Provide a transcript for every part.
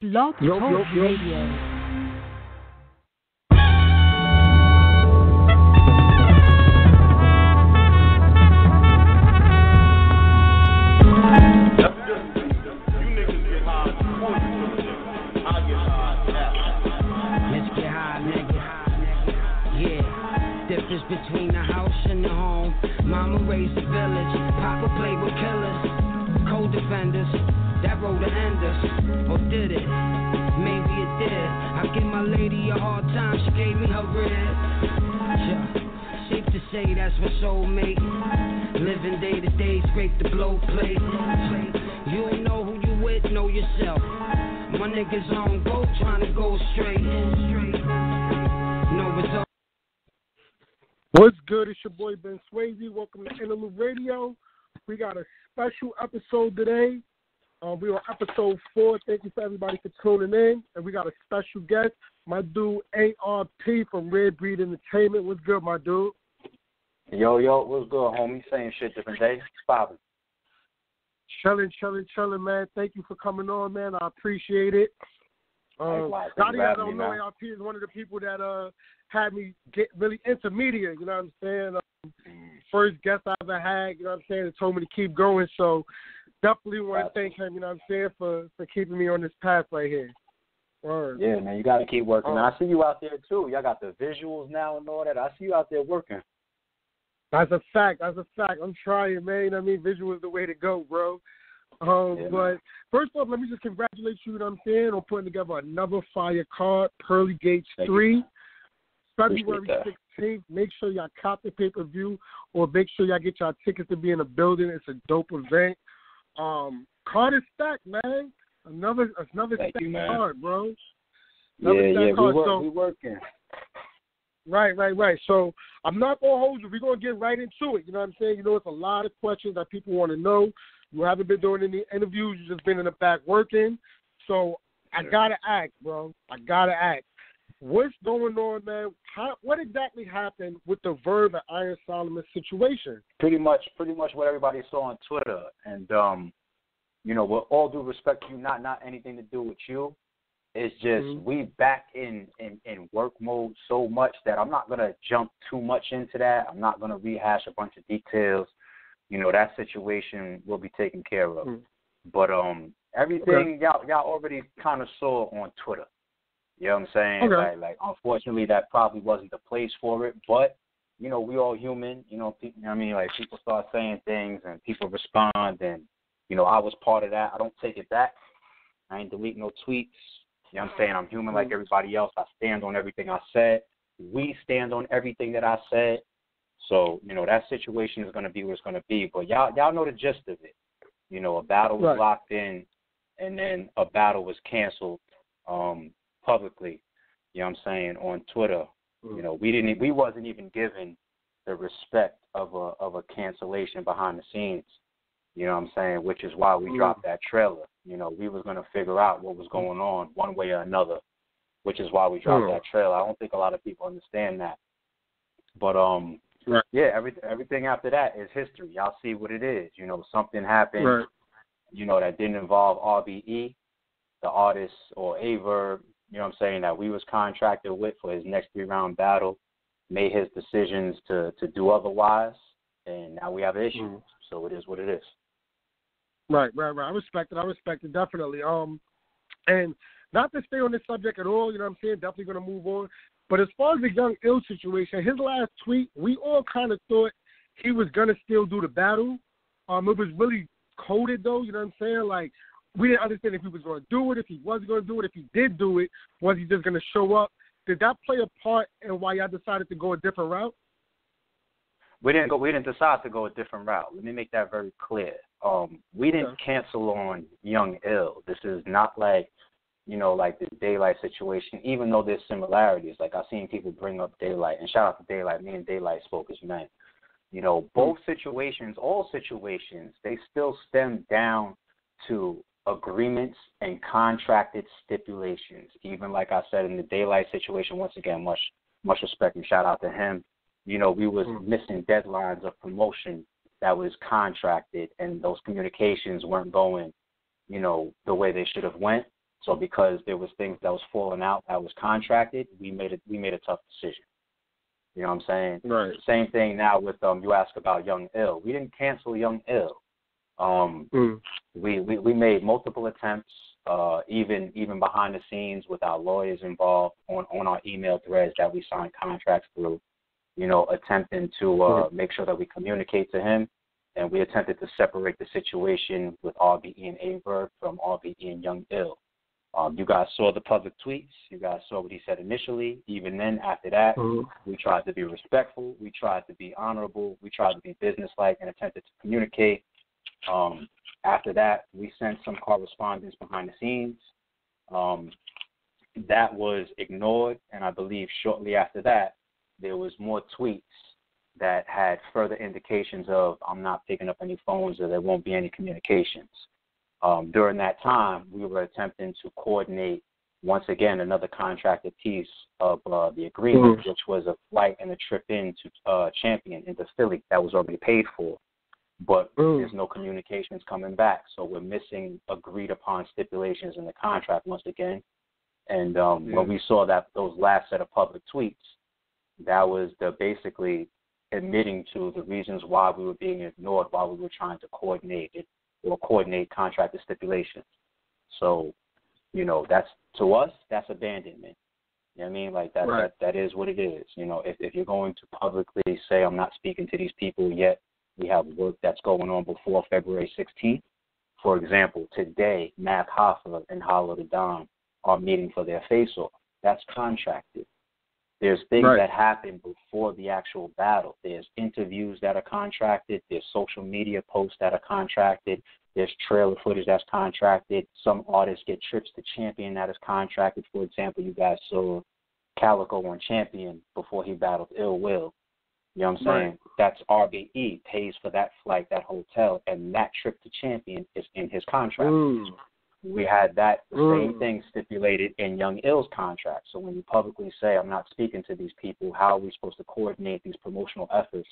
Blog Talk Radio. Between the house and the home, mama raised a village, papa played with killers, co-defenders, that road to end us, or did it? Maybe it did. I give my lady a hard time, she gave me her rib. Yeah. Safe to say that's my soulmate, living day to day, scrape the blow plate. You don't know who you with, know yourself. My niggas on go, trying to go straight. No result. What's good? It's your boy Ben Swayze. Welcome to Interlude Radio. We got a special episode today. We're on episode 4. Thank you for everybody for tuning in. And we got a special guest, my dude ARP from Red Breed Entertainment. What's good, my dude? Yo, what's good, homie? Same shit, different day. Poppin'. Chilling, man. Thank you for coming on, man. I appreciate it. A lot of y'all don't know ARP is one of the people that had me get really into media, you know what I'm saying? First guest I ever had, you know what I'm saying, that told me to keep going. So definitely want to thank him, you know what I'm saying, for keeping me on this path right here. Word. Yeah, man, you got to keep working. I see you out there, too. Y'all got the visuals now and all that. I see you out there working. That's a fact. I'm trying, man. You know what I mean? Visual is the way to go, bro. But first off, let me just congratulate you, you know what I'm saying, on putting together another fire card, Pearly Gates 3. February 16th. Make sure y'all cop the pay-per-view or make sure y'all get y'all tickets to be in the building. It's a dope event. Card is stacked, man. Another stacked card, bro. We working. Right. So I'm not going to hold you. We're going to get right into it. You know what I'm saying? You know, it's a lot of questions that people want to know. You haven't been doing any interviews. You've just been in the back working. So I got to ask, bro. What's going on, man? What exactly happened with the VERB and Iron Solomon situation? Pretty much what everybody saw on Twitter. And, you know, with all due respect to you, not anything to do with you, it's just we back in work mode so much that I'm not going to jump too much into that. I'm not going to rehash a bunch of details. You know, that situation will be taken care of. But everything y'all already kind of saw on Twitter. You know what I'm saying? Okay. Like, unfortunately, that probably wasn't the place for it. But, you know, we all human. You know, people, I mean, like, people start saying things and people respond. And, you know, I was part of that. I don't take it back. I ain't delete no tweets. You know what I'm saying? I'm human like everybody else. I stand on everything I said. We stand on everything that I said. So, you know, that situation is going to be what it's going to be. But y'all know the gist of it. You know, a battle was locked in, and then a battle was canceled publicly, you know what I'm saying, on Twitter. You know, we wasn't even given the respect of a cancellation behind the scenes, you know what I'm saying, which is why we dropped that trailer. You know, we was going to figure out what was going on one way or another, which is why we dropped that trailer. I don't think a lot of people understand that. But, yeah, everything after that is history. Y'all see what it is. You know, something happened, you know, that didn't involve RBE, the artist, or VERB, you know what I'm saying, that we was contracted with for his next 3-round battle, made his decisions to do otherwise, and now we have an issue. So it is what it is. Right. I respect it, definitely. And not to stay on this subject at all, you know what I'm saying, definitely going to move on. But as far as the Young Ill situation, his last tweet, we all kind of thought he was going to still do the battle. It was really coded, though, you know what I'm saying? Like, we didn't understand if he was going to do it, if he wasn't going to do it, if he did do it, was he just going to show up? Did that play a part in why y'all decided to go a different route? We didn't decide to go a different route. Let me make that very clear. We didn't cancel on Young Ill. This is not like, you know, like the Daylight situation, even though there's similarities. Like, I've seen people bring up Daylight, and shout out to Daylight. Me and Daylight spoke as men. You know, both situations, all situations, they still stem down to agreements and contracted stipulations. Even like I said in the Daylight situation, once again, much respect and shout out to him. You know, we was missing deadlines of promotion that was contracted, and those communications weren't going, you know, the way they should have went. So because there was things that was falling out that was contracted, we made a tough decision. You know what I'm saying? Right. Same thing now with you asked about Young Ill. We didn't cancel Young Ill. We made multiple attempts, even behind the scenes with our lawyers involved on our email threads that we signed contracts through, you know, attempting to make sure that we communicate to him, and we attempted to separate the situation with RBE and A-Verb from RBE and Young Ill. You guys saw the public tweets. You guys saw what he said initially. Even then, after that, we tried to be respectful. We tried to be honorable. We tried to be businesslike and attempted to communicate. After that, we sent some correspondence behind the scenes. That was ignored, and I believe shortly after that, there was more tweets that had further indications of I'm not picking up any phones or there won't be any communications. During that time, we were attempting to coordinate, once again, another contracted piece of the agreement, which was a flight and a trip into Champion, into Philly, that was already paid for. But there's no communications coming back, so we're missing agreed-upon stipulations in the contract once again. And when we saw that those last set of public tweets, that was basically admitting to the reasons why we were being ignored while we were trying to coordinate it or coordinate contracted stipulations. So, you know, that's, to us, that's abandonment. You know what I mean? Like, that is what it is. You know, if you're going to publicly say I'm not speaking to these people yet, we have work that's going on before February 16th. For example, today, Mac Hoffa and Hollow the Don are meeting for their face-off. That's contracted. There's things that happen before the actual battle. There's interviews that are contracted. There's social media posts that are contracted. There's trailer footage that's contracted. Some artists get trips to Champion that is contracted. For example, you guys saw Calico on Champion before he battled Ill Will. You know what I'm saying? That's RBE, pays for that flight, that hotel, and that trip to Champion is in his contract. We had the same thing stipulated in Young Ill's contract. So when you publicly say, I'm not speaking to these people, how are we supposed to coordinate these promotional efforts?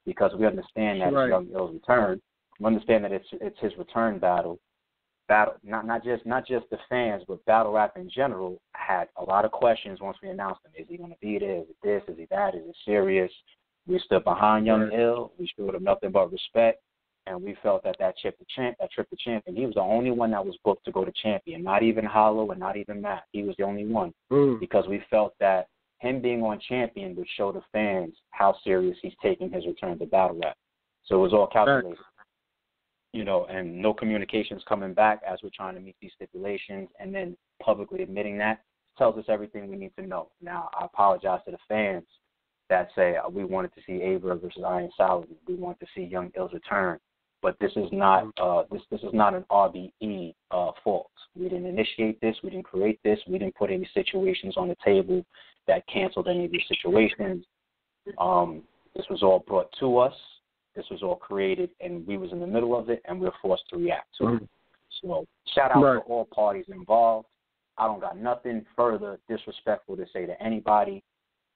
Because we understand that it's Young Ill's return. We understand that it's his return battle. Not just the fans, but battle rap in general had a lot of questions once we announced him. Is he going to be there? Is it this? Is he that? Is it serious? We stood behind Young Ill. We showed him nothing but respect. And we felt that trip to Champion, he was the only one that was booked to go to Champion, not even Hollow and not even Matt. He was the only one because we felt that him being on Champion would show the fans how serious he's taking his return to battle rap. So it was all calculated. You know, and no communications coming back as we're trying to meet these stipulations, and then publicly admitting that tells us everything we need to know. Now, I apologize to the fans that say we wanted to see A-Verb versus Iron Saladin. We want to see Young Ill's return. But this is not this is not an RBE fault. We didn't initiate this. We didn't create this. We didn't put any situations on the table that canceled any of these situations. This was all brought to us. This was all created, and we was in the middle of it, and we were forced to react to it. So shout out to all parties involved. I don't got nothing further disrespectful to say to anybody.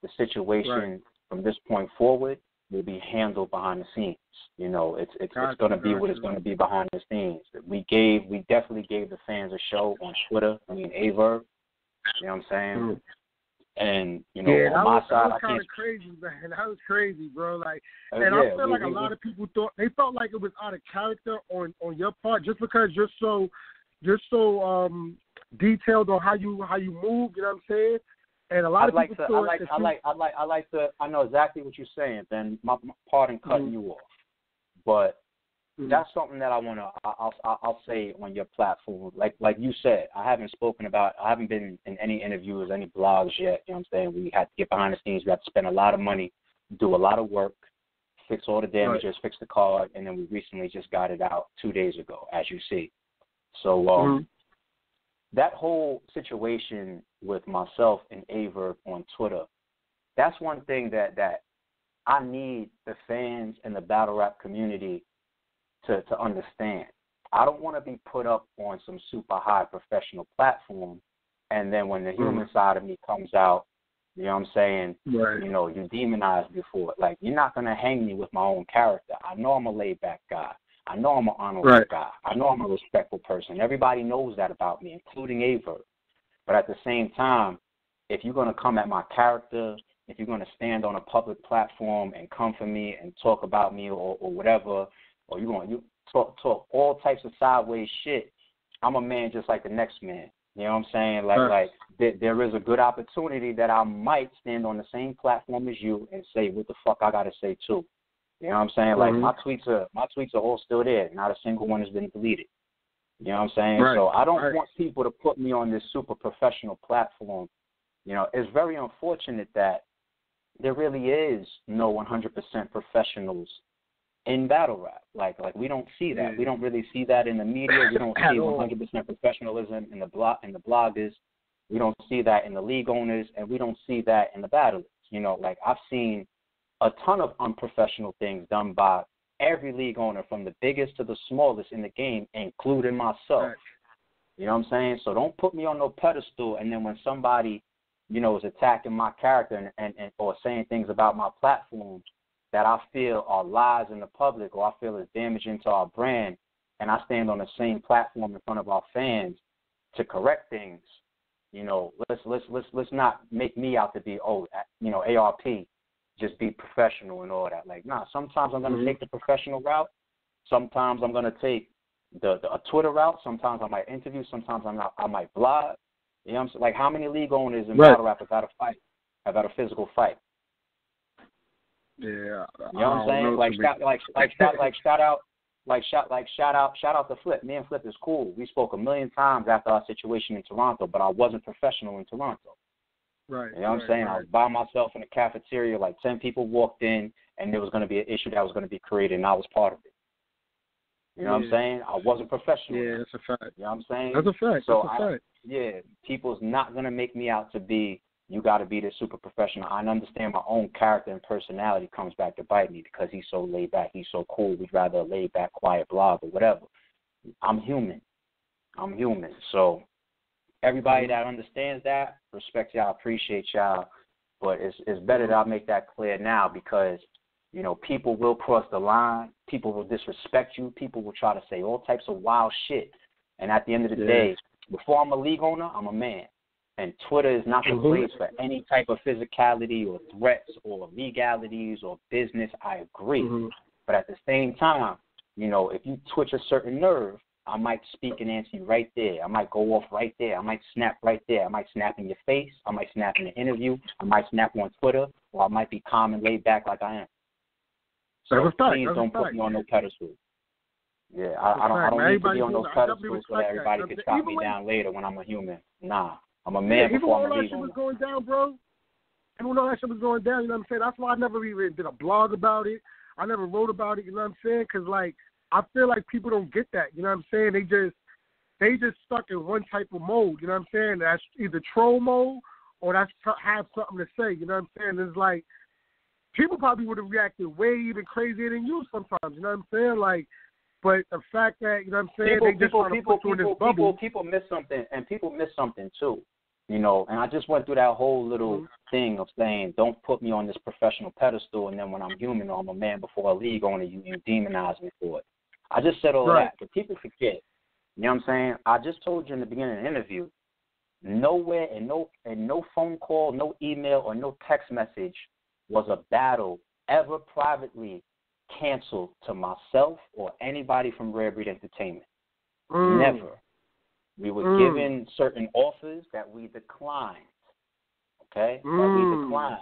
The situation from this point forward will be handled behind the scenes. You know, it's going to be what it's going to be behind the scenes. We definitely gave the fans a show on Twitter. I mean, A-Verb. You know what I'm saying? And, you know, on my side, that was kind of crazy, man. That was crazy, bro. Like, and I feel like a lot of people felt like it was out of character on your part, just because you're so detailed on how you move. You know what I'm saying? And a lot of people I know exactly what you're saying, Ben. My pardon cutting you off, but that's something that I'll say on your platform. Like you said, I haven't been in any interviews, any blogs yet. You know what I'm saying? We had to get behind the scenes. We had to spend a lot of money, do a lot of work, fix all the damages, fix the card, and then we recently just got it out 2 days ago, as you see. So that whole situation with myself and A-Verb on Twitter, that's one thing that I need the fans and the battle rap community to understand. I don't want to be put up on some super high professional platform, and then when the human side of me comes out, you know what I'm saying, you know, you demonize me for it. Like, you're not going to hang me with my own character. I know I'm a laid-back guy. I know I'm an honorable guy. I know I'm a respectful person. Everybody knows that about me, including Aver. But at the same time, if you're going to come at my character, if you're going to stand on a public platform and come for me and talk about me or whatever, or you're going to talk all types of sideways shit, I'm a man just like the next man. You know what I'm saying? There is a good opportunity that I might stand on the same platform as you and say what the fuck I got to say too. You know what I'm saying? Like my tweets are all still there. Not a single one has been deleted. You know what I'm saying? So I don't want people to put me on this super professional platform. You know, it's very unfortunate that there really is no 100% professionals in battle rap. Like we don't see that. We don't really see that in the media. We don't see 100% professionalism in the bloggers. We don't see that in the league owners, and we don't see that in the battlers. You know, like I've seen a ton of unprofessional things done by every league owner, from the biggest to the smallest in the game, including myself. You know what I'm saying? So don't put me on no pedestal, and then when somebody, you know, is attacking my character and or saying things about my platform that I feel are lies in the public or I feel is damaging to our brand, and I stand on the same platform in front of our fans to correct things, you know, let's not make me out to be, ARP, just be professional and all that. Like, nah, sometimes I'm going to take the professional route. Sometimes I'm going to take a Twitter route. Sometimes I might interview. Sometimes I might blog. You know what I'm saying? Like, how many league owners in battle rap have had a fight, have had a physical fight? Yeah. You know what I'm saying? Shout out to Flip. Me and Flip is cool. We spoke a million times after our situation in Toronto, but I wasn't professional in Toronto. Right. You know what I'm saying? I was by myself in the cafeteria, like 10 people walked in, and there was going to be an issue that was going to be created, and I was part of it. You know what I'm saying? I wasn't professional. Yeah, that's a fact. You know what I'm saying? That's a fact. So that's a fact. Yeah, people's not going to make me out to be, you got to be this super professional. I understand my own character and personality comes back to bite me because he's so laid back. He's so cool. We'd rather a laid back, quiet blog or whatever. I'm human. So everybody that understands that, respect y'all, appreciate y'all. But it's better that I make that clear now because, you know, people will cross the line. People will disrespect you. People will try to say all types of wild shit. And at the end of the day, before I'm a league owner, I'm a man. And Twitter is not the place for any type of physicality or threats or legalities or business. I agree. But at the same time, you know, if you twitch a certain nerve, I might speak and answer you right there. I might go off right there. I might snap right there. I might snap in your face. I might snap in an interview. I might snap on Twitter. Or I might be calm and laid back like I am. So please don't put me on no pedestal. Yeah, I don't need to be on those pedestals so that everybody can chop me down later when I'm a human. Nah, I'm a man before I'm a league owner. Even when all that shit was going down, bro, and when all that shit was going down, you know what I'm saying? That's why I never even did a blog about it. I never wrote about it, you know what I'm saying? Because, like, I feel like people don't get that, you know what I'm saying? They just stuck in one type of mode, you know what I'm saying? That's either troll mode or that's have something to say, you know what I'm saying? It's like, people probably would have reacted way even crazier than you sometimes, you know what I'm saying? Like, but the fact that, you know what I'm saying, they just want to put you in this bubble. People miss something, and people miss something too, you know, and I just went through that whole little thing of saying, don't put me on this professional pedestal, and then when I'm human or I'm a man before a league owner, you demonize me for it. I just said all that, but people forget, you know what I'm saying? I just told you in the beginning of the interview, nowhere and no phone call, no email, or no text message was a battle ever privately canceled to myself or anybody from Rare Breed Entertainment. Never. We were given certain offers that we declined. Okay? That we declined.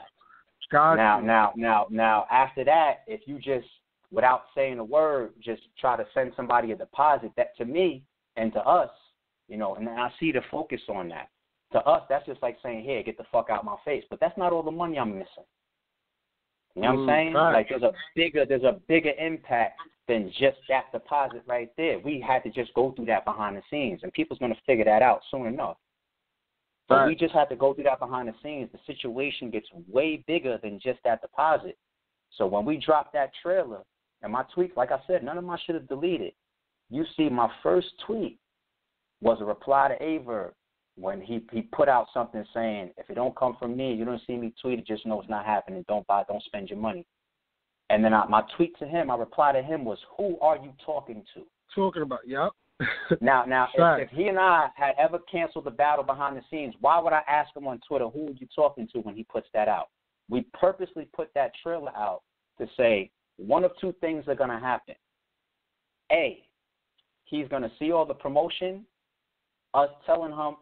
Now, after that, if you just, without saying a word, just try to send somebody a deposit, that to me and to us, you know, and I see the focus on that. To us, that's just like saying, here, get the fuck out my face. But that's not all the money I'm missing. You know what I'm saying? Like there's a bigger impact than just that deposit right there. We had to just go through that behind the scenes, and people's going to figure that out soon enough. So we just had to go through that behind the scenes. The situation gets way bigger than just that deposit. So when we dropped that trailer, and my tweets, like I said, none of my shit is deleted. You see, my first tweet was a reply to Aver when he put out something saying, if it don't come from me, you don't see me tweet it, just know it's not happening. Don't spend your money. And then my tweet to him, my reply to him was, who are you talking to? Talking about, yep. Now, right. if he and I had ever canceled the battle behind the scenes, why would I ask him on Twitter, who are you talking to when he puts that out? We purposely put that trailer out to say one of two things are going to happen. A, he's going to see all the promotion, us telling him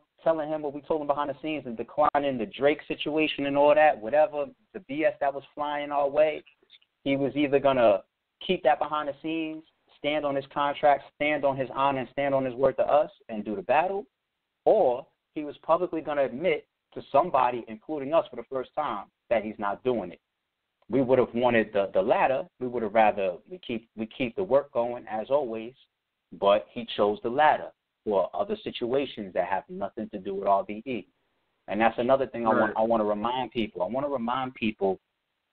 what we told him behind the scenes and declining the Drake situation and all that, whatever, the BS that was flying our way. He was either going to keep that behind the scenes, stand on his contract, stand on his honor, and stand on his word to us and do the battle, or he was publicly going to admit to somebody, including us for the first time, that he's not doing it. We would have wanted the latter. We would have rather we keep the work going as always, but he chose the latter for other situations that have nothing to do with RBE. And that's another thing right. I want to remind people. I want to remind people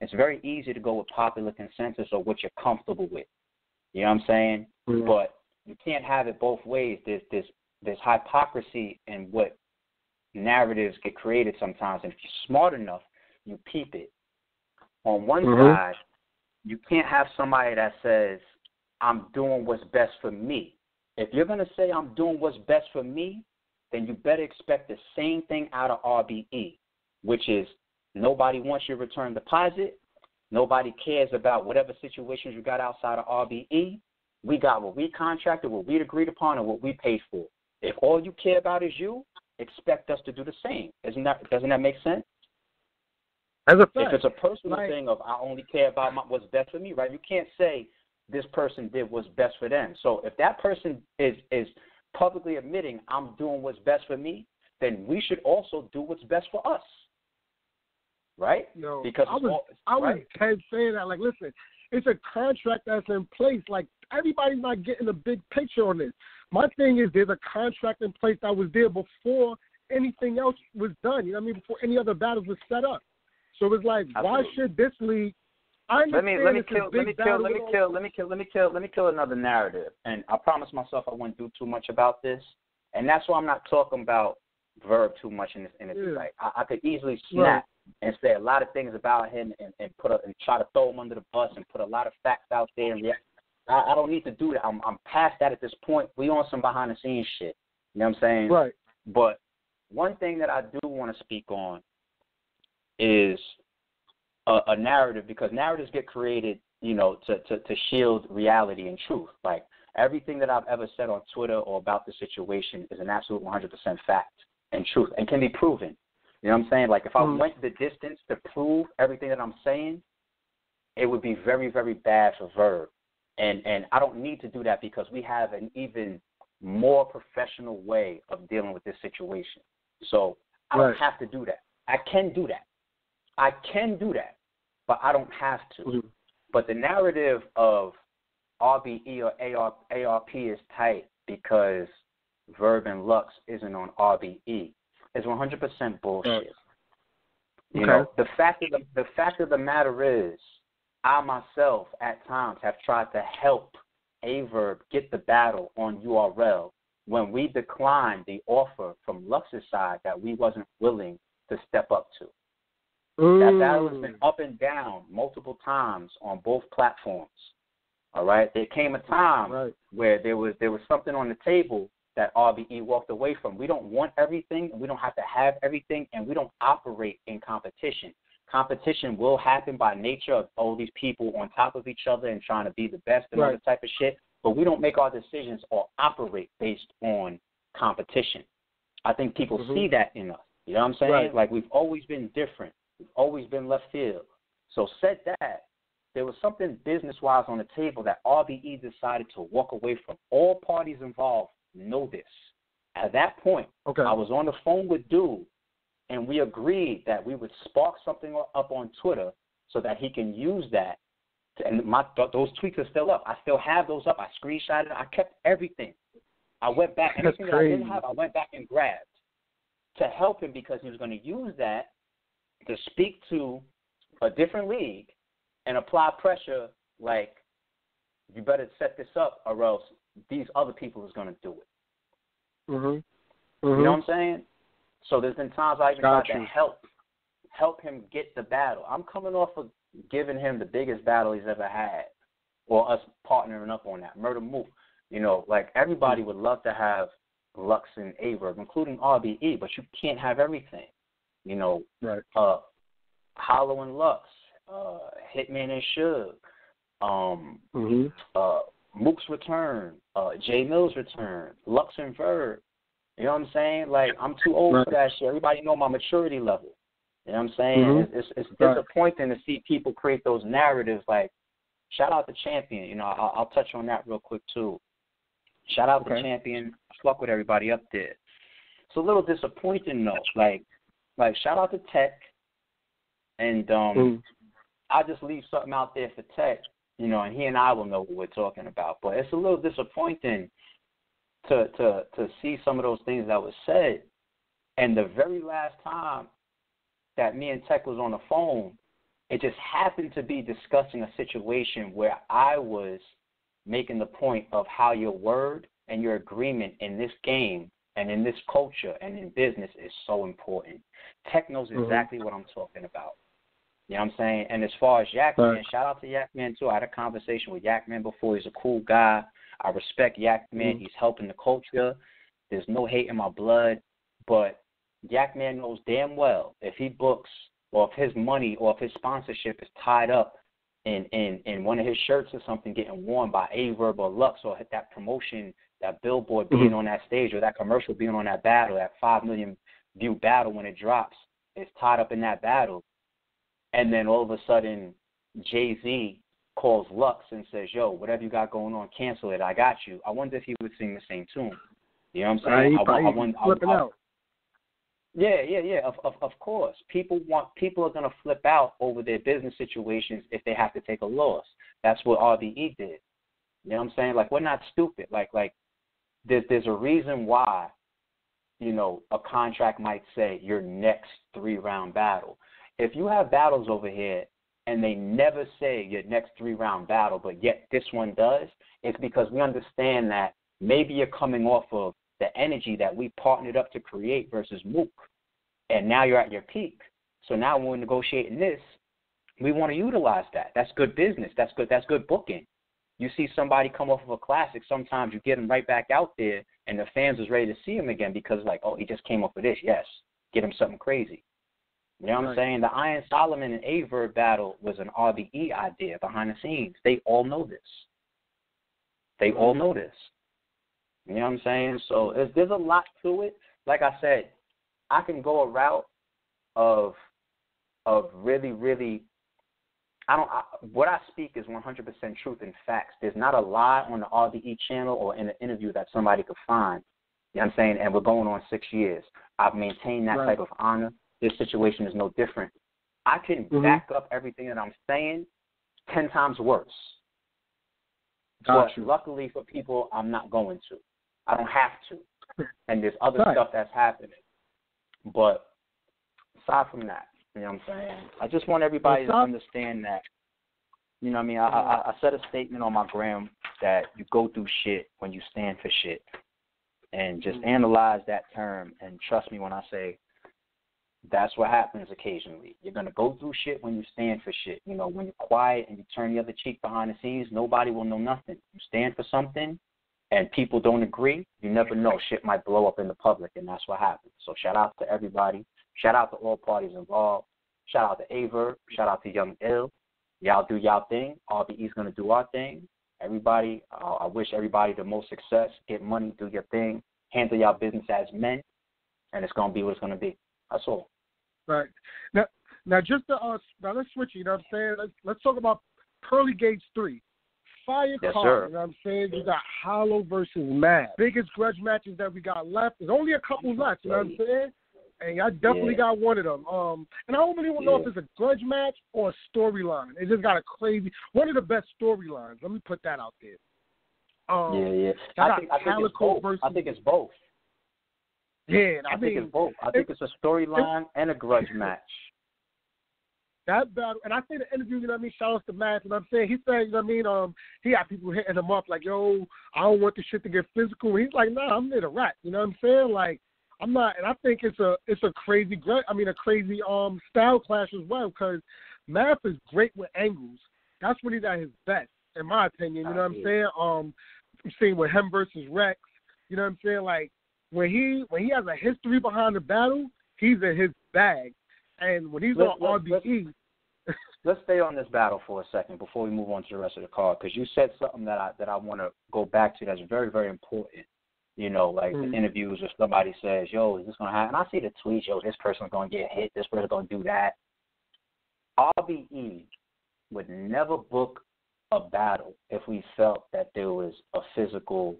it's very easy to go with popular consensus or what you're comfortable with. You know what I'm saying? Mm-hmm. But you can't have it both ways. There's hypocrisy in what narratives get created sometimes. And if you're smart enough, you peep it. On one mm-hmm. side, you can't have somebody that says, I'm doing what's best for me. If you're going to say I'm doing what's best for me, then you better expect the same thing out of RBE, which is nobody wants your return deposit. Nobody cares about whatever situations you got outside of RBE. We got what we contracted, what we agreed upon, and what we paid for. If all you care about is you, expect us to do the same. Doesn't that make sense? As a fact. If it's a personal thing of I only care about what's best for me, right? You can't say this person did what's best for them. So if that person is publicly admitting I'm doing what's best for me, then we should also do what's best for us. Right? Yo, because I was saying that, like, listen, it's a contract that's in place. Like, everybody's not getting the big picture on this. My thing is there's a contract in place that was there before anything else was done. You know what I mean? Before any other battles was set up. So it's like, why should this league? I understand let me kill another narrative. And I promised myself I wouldn't do too much about this. And that's why I'm not talking about VERB too much in this interview. Like, I could easily snap and say a lot of things about him and try to throw him under the bus and put a lot of facts out there. And I don't need to do that. I'm past that at this point. We on some behind the scenes shit. You know what I'm saying? Right. But one thing that I do want to speak on is a narrative, because narratives get created, you know, to shield reality and truth. Like, everything that I've ever said on Twitter or about the situation is an absolute 100% fact and truth and can be proven. You know what I'm saying? Like, if I went the distance to prove everything that I'm saying, it would be very, very bad for VERB. And I don't need to do that because we have an even more professional way of dealing with this situation. So I don't have to do that. I can do that, but I don't have to. Mm-hmm. But the narrative of RBE or ARP is tight because VERB and Lux isn't on RBE is 100% bullshit. You know, the fact of the matter is, I myself at times have tried to help VERB get the battle on URL when we declined the offer from Lux's side that we wasn't willing to step up to. That battle has been up and down multiple times on both platforms. All right, there came a time where there was something on the table that RBE walked away from. We don't want everything, and we don't have to have everything, and we don't operate in competition. Competition will happen by nature of all these people on top of each other and trying to be the best and all that type of shit, but we don't make our decisions or operate based on competition. I think people see that in us. You know what I'm saying? Like, we've always been different. We've always been left field. So said that, there was something business-wise on the table that RBE decided to walk away from. All parties involved know this. At that point, I was on the phone with Dude, and we agreed that we would spark something up on Twitter so that he can use that. And those tweets are still up. I still have those up. I screenshotted it. I kept everything. I went back. Anything that I didn't have, I went back and grabbed to help him because he was going to use that to speak to a different league and apply pressure like, you better set this up or else these other people is going to do it. You know what I'm saying? So there's been times I even tried to help him get the battle. I'm coming off of giving him the biggest battle he's ever had, or us partnering up on that. Murder Mook, you know, like everybody would love to have Lux and Averb, including RBE, but you can't have everything. You know, right. Hollow and Lux, Hitman and Suge, Mook's return, J Mill's return, Lux and Verb. You know what I'm saying? Like, I'm too old for that shit. Everybody know my maturity level. You know what I'm saying? It's disappointing to see people create those narratives. Like, shout out to Champion. You know, I'll touch on that real quick too. Shout out to Champion. Fuck with everybody up there. It's a little disappointing though. Like shout out to Tech. And I'll just leave something out there for Tech, you know, and he and I will know what we're talking about. But it's a little disappointing to see some of those things that was said. And the very last time that me and Tech was on the phone, it just happened to be discussing a situation where I was making the point of how your word and your agreement in this game and in this culture and in business is so important. Tech knows exactly what I'm talking about. You know what I'm saying? And as far as Yakman, shout out to Yakman too. I had a conversation with Yakman before. He's a cool guy. I respect Yakman. He's helping the culture. There's no hate in my blood. But Yakman knows damn well if he books or if his money or if his sponsorship is tied up in one of his shirts or something getting worn by Averb or Lux, or that promotion, that billboard being on that stage, or that commercial being on that battle, that 5 million view battle when it drops, is tied up in that battle. And then all of a sudden, Jay-Z calls Lux and says, yo, whatever you got going on, cancel it. I got you. I wonder if he would sing the same tune. You know what I'm saying? Flipping out. Yeah. Of course. People are going to flip out over their business situations if they have to take a loss. That's what RBE did. You know what I'm saying? Like, we're not stupid. Like there's a reason why, you know, a contract might say your next 3-round battle. If you have battles over here and they never say your next 3-round battle, but yet this one does, it's because we understand that maybe you're coming off of the energy that we partnered up to create versus Mook, and now you're at your peak. So now when we're negotiating this, we want to utilize that. That's good business. That's good booking. You see somebody come off of a classic, sometimes you get them right back out there, and the fans is ready to see him again because, like, oh, he just came off of this. Yes, get him something crazy. You know what I'm saying? The Iron Solomon and Averb battle was an RBE idea behind the scenes. They all know this. They all know this. You know what I'm saying? So there's a lot to it. Like I said, I can go a route of really, really, what I speak is 100% truth and facts. There's not a lie on the RBE channel or in an interview that somebody could find. You know what I'm saying? And we're going on 6 years. I've maintained that type of honor. This situation is no different. I can back up everything that I'm saying 10 times worse. But luckily for people, I'm not going to. I don't have to. And there's other stuff that's happening. But aside from that, you know what I'm saying? I just want everybody to understand that, you know what I mean? I said a statement on my gram that you go through shit when you stand for shit. And just analyze that term, and trust me when I say that's what happens occasionally. You're going to go through shit when you stand for shit. You know, when you're quiet and you turn the other cheek behind the scenes, nobody will know nothing. You stand for something and people don't agree, you never know. Shit might blow up in the public, and that's what happens. So shout out to everybody. Shout out to all parties involved. Shout out to Averb. Shout out to Young Ill. Y'all do y'all thing. RBE's going to do our thing. Everybody, I wish everybody the most success. Get money, do your thing. Handle y'all business as men, and it's going to be what it's going to be. That's all. Right. Now just to now let's switch. You know what I'm saying? Let's talk about Pearly Gates 3. Fire card. Sir. You know what I'm saying? You got Hollow versus Mad. Biggest grudge matches that we got left. There's only a couple left. You know what I'm saying? And I definitely got one of them. And I don't really know if it's a grudge match or a storyline. It just got a crazy one of the best storylines. Let me put that out there. I think it's both. I think it's both. Yeah, I think it's both. I think it's a storyline and a grudge match. That battle, and I think the interview, you know what I mean, shout out to Matt, you know what I'm saying? He said, you know what I mean, he had people hitting him up like, yo, I don't want this shit to get physical. He's like, nah, I'm here to rap, you know what I'm saying? Like, I'm not, and I think it's a crazy style clash as well, because Math is great with angles. That's when he's at his best, in my opinion. You know what I'm saying? I'm saying with him versus Rex. You know what I'm saying? Like when he has a history behind the battle, he's in his bag. And when he's on RBE, let's stay on this battle for a second before we move on to the rest of the card, because you said something that I want to go back to that's very, very important. You know, like the interviews where somebody says, yo, is this going to happen? And I see the tweets, yo, this person's going to get hit, this person's going to do that. RBE would never book a battle if we felt that there was a physical,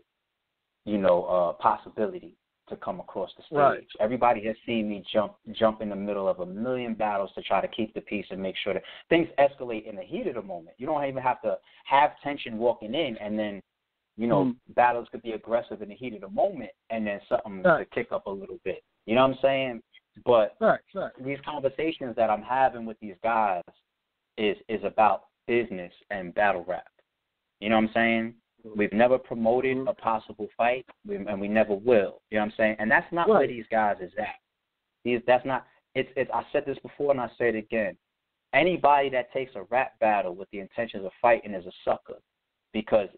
possibility to come across the stage. Right. Everybody has seen me jump in the middle of a million battles to try to keep the peace and make sure that things escalate in the heat of the moment. You don't even have to have tension walking in, and then battles could be aggressive in the heat of the moment, and then something to kick up a little bit. You know what I'm saying? But these conversations that I'm having with these guys is about business and battle rap. You know what I'm saying? We've never promoted a possible fight, and we never will. You know what I'm saying? And that's not where these guys is at. That's not. It's. I said this before, and I say it again. Anybody that takes a rap battle with the intentions of fighting is a sucker. Because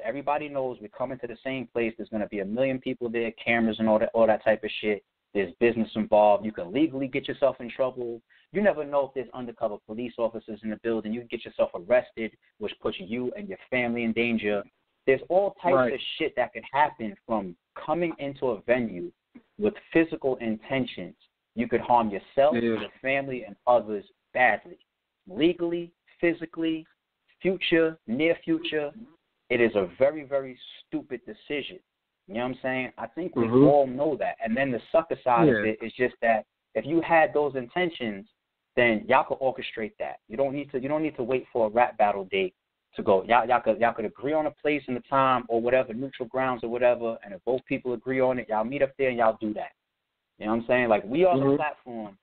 everybody knows we're coming to the same place. There's going to be a million people there, cameras and all that type of shit. There's business involved. You can legally get yourself in trouble. You never know if there's undercover police officers in the building. You can get yourself arrested, which puts you and your family in danger. There's all types of shit that can happen from coming into a venue with physical intentions. You could harm yourself, your family, and others badly. Legally, physically, future, near future, it is a very, very stupid decision. You know what I'm saying? I think we all know that. And then the sucker side of it is just that if you had those intentions, then y'all could orchestrate that. You don't need to wait for a rap battle date to go. Y'all could agree on a place and a time or whatever, neutral grounds or whatever, and if both people agree on it, y'all meet up there and y'all do that. You know what I'm saying? Like, we are the platform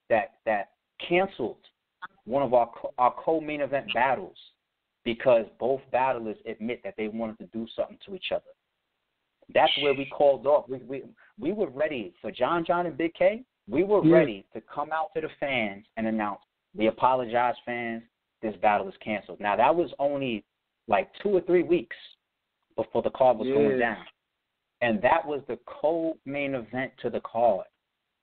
that canceled one of our co-main event battles because both battlers admit that they wanted to do something to each other. That's where we called off. We were ready for John and Big K. We were ready to come out to the fans and announce, we apologize, fans, this battle is canceled. Now, that was only like 2 or 3 weeks before the card was going down. And that was the co-main event to the card.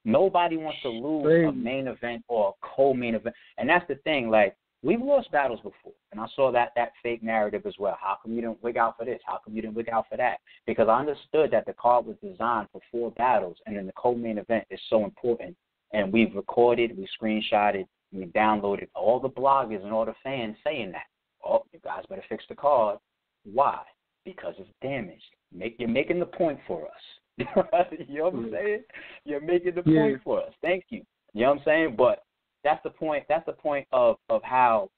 Nobody wants to lose a main event or a co-main event. And that's the thing, like, we've lost battles before, and I saw that fake narrative as well. How come you didn't wig out for this? How come you didn't wig out for that? Because I understood that the card was designed for 4 battles, and then the co-main event is so important. And we've recorded, we screenshotted, we downloaded all the bloggers and all the fans saying that. Oh, you guys better fix the card. Why? Because it's damaged. You're making the point for us. You know what I'm saying? You're making the point for us. Thank you. You know what I'm saying? But that's the point. That's the point of how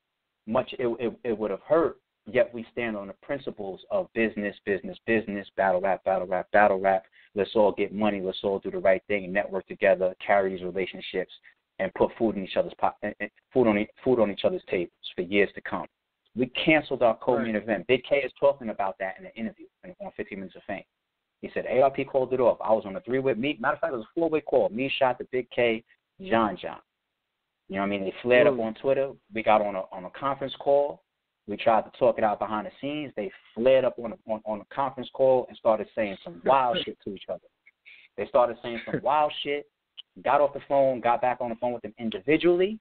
much it would have hurt. Yet we stand on the principles of business, battle rap. Let's all get money. Let's all do the right thing and network together, carry these relationships, and put food on each other's tables for years to come. We canceled our co-main event. Big K is talking about that in an interview on 15 Minutes of Fame. He said ARP called it off. I was on a 3-way meet. Matter of fact, it was a 4-way call. Me, Shot, the Big K, John. You know what I mean? They flared up on Twitter. We got on a conference call. We tried to talk it out behind the scenes. They flared up on a conference call and started saying some wild shit to each other. They started saying some wild shit, got off the phone, got back on the phone with them individually,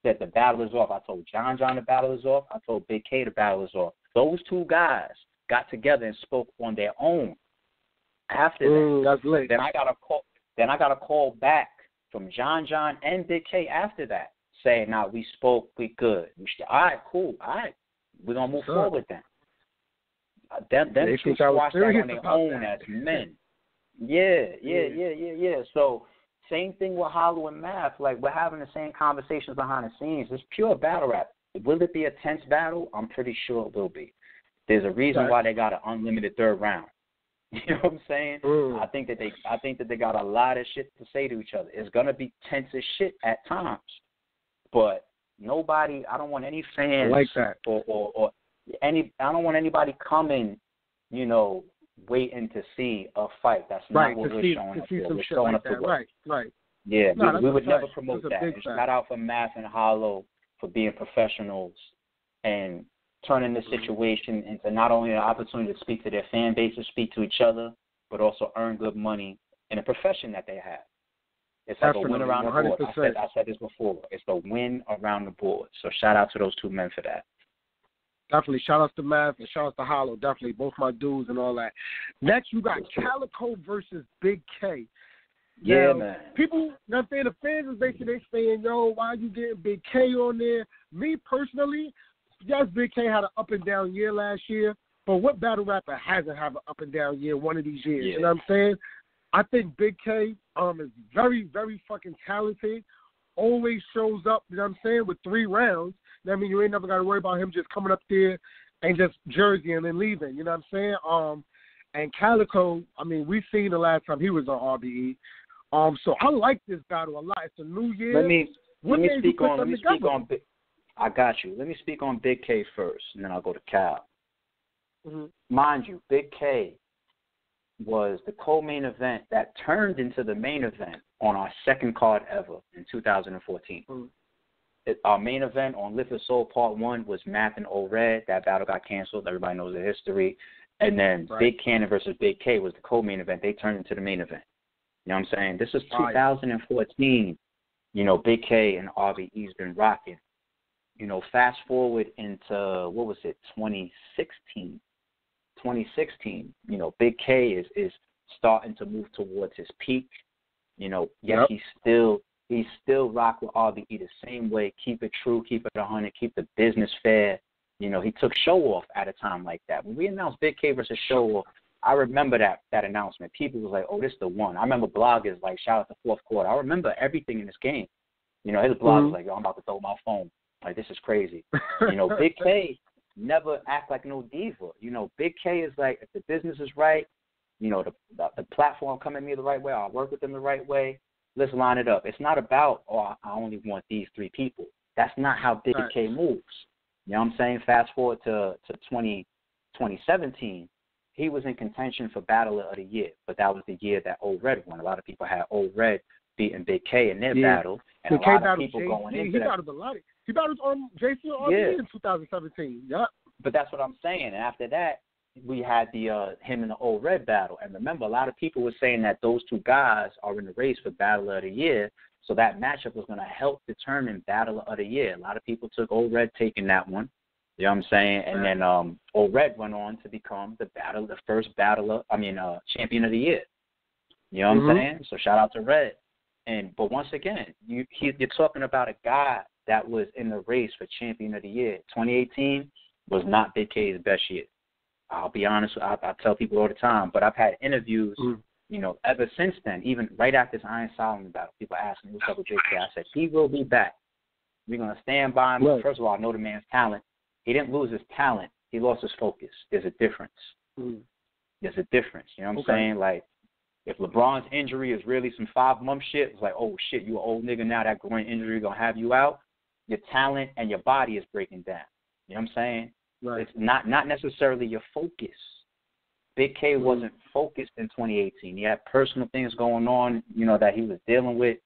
said the battle is off. I told John the battle is off. I told Big K the battle is off. Those 2 guys got together and spoke on their own. After that, that's late. Then I got a call back from John and Big K after that, saying, "Now we spoke, we good. All right, cool. All right, we're gonna move forward then." Them 2 squashed that on their own as men. Yeah. So same thing with Hollow and Math. Like, we're having the same conversations behind the scenes. It's pure battle rap. Will it be a tense battle? I'm pretty sure it will be. There's a reason why they got an unlimited 3rd round. You know what I'm saying? I think that they got a lot of shit to say to each other. It's gonna be tense as shit at times, but nobody. I don't want any fans like that, or any. I don't want anybody coming, waiting to see a fight. That's not what we're showing up for. We're showing up to work. Right. Yeah, no, we would never promote that. Shout out for Math and Hollow for being professionals and turning this situation into not only an opportunity to speak to their fan base, to speak to each other, but also earn good money in a profession that they have. It's like Definitely, a win around the board. I said this before. It's a win around the board. So shout out to those two men for that. Definitely. Shout out to Math and shout out to Hollow. Definitely. Both my dudes and all that. Next, you got Calico versus Big K. Yeah, now, man. People, the fans is basically saying, yo, why are you getting Big K on there? Me personally, yes, Big K had an up and down year last year, but what battle rapper hasn't had an up and down year one of these years? Yeah. You know what I'm saying? I think Big K is very, very fucking talented. Always shows up, you know what I'm saying, with 3 rounds. I mean, you ain't never got to worry about him just coming up there and just jerseying and leaving, you know what I'm saying? And Calico, I mean, we've seen the last time he was on RBE. So I like this battle a lot. It's a new year. Let me speak on I got you. Let me speak on Big K first, and then I'll go to Cal. Mm-hmm. Mind you, Big K was the co-main event that turned into the main event on our second card ever in 2014. Mm-hmm. Our main event on Live Your Soul Part 1 was Math and Old Red. That battle got canceled. Everybody knows the history. And then Big Cannon versus Big K was the co-main event. They turned into the main event. You know what I'm saying? This is 2014. You know, Big K and RBE's been rocking. You know, fast forward into, 2016. 2016, you know, Big K is starting to move towards his peak. You know, yes, he's still rock with RBE the same way. Keep it true, keep it 100, keep the business fair. You know, he took Show Off at a time like that. When we announced Big K versus Show Off, I remember that announcement. People was like, oh, this is the one. I remember bloggers like, shout out to Fourth Quarter. I remember everything in this game. You know, his blog was like, yo, I'm about to throw my phone. Like, this is crazy. You know, Big K never act like no diva. You know, Big K is like, if the business is right, you know, the platform come at me the right way, I'll work with them the right way. Let's line it up. It's not about, I only want these 3 people. That's not how Big K moves. You know what I'm saying? Fast forward to 2017, he was in contention for Battler of the Year, but that was the year that Old Red won. A lot of people had Old Red beating Big K in their battle, and Big a lot K of people going into that. He battled JC on RBE in 2017. Yeah. But that's what I'm saying. And after that, we had the him and the Old Red battle. And remember, a lot of people were saying that those 2 guys are in the race for Battler of the Year, so that matchup was going to help determine Battler of the Year. A lot of people took Old Red taking that one. You know what I'm saying? And then Old Red went on to become the first champion of the year. You know what I'm saying? So shout out to Red. But once again, you're talking about a guy that was in the race for champion of the year. 2018 was not Big K's best year. I'll be honest. I tell people all the time, but I've had interviews, you know, ever since then, even right after this Iron Solomon battle, people ask me, what's up with Big K? I said, he will be back. We're going to stand by him. Right. First of all, I know the man's talent. He didn't lose his talent. He lost his focus. There's a difference. There's a difference. You know what I'm saying? Like, if LeBron's injury is really some 5-month shit, it's like, oh, shit, you an old nigga now. That groin injury going to have you out. Your talent and your body is breaking down. You know what I'm saying? Right. It's not necessarily your focus. Big K wasn't focused in 2018. He had personal things going on, you know, that he was dealing with,